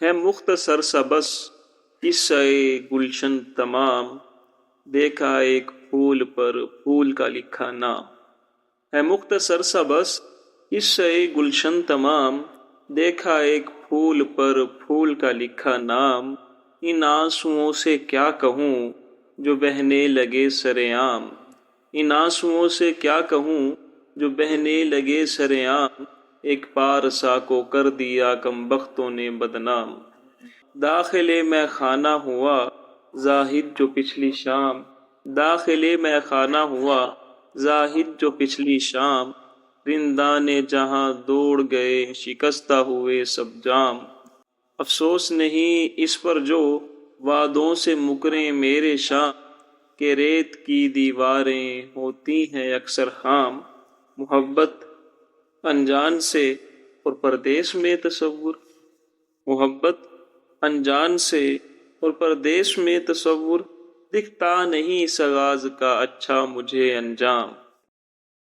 ہے مختصر سا بس قصہ گلشن تمام، دیکھا ایک پھول پر پھول کا لکھا نام۔ ہے مختصر سا بس قصہ گلشن تمام، دیکھا ایک پھول پر پھول کا لکھا نام۔ ان آنسوؤں سے کیا کہوں جو بہنے لگے سرعام، ان آنسوؤں سے کیا کہوں جو بہنے لگے سرعام۔ ایک پارسا کو کر دیا کم بختوں نے بدنام، داخل میں خانہ ہوا زاہد جو پچھلی شام، داخل میں خانہ ہوا زاہد جو پچھلی شام۔ رندان جہاں دوڑ گئے شکستہ ہوئے سب جام، افسوس نہیں اس پر جو وعدوں سے مکریں میرے شام، کہ ریت کی دیواریں ہوتی ہیں اکثر خام۔ محبت انجان سے اور پردیس میں تصور، محبت انجان سے اور پردیس میں تصور، دکھتا نہیں اس آغاز کا اچھا مجھے انجام۔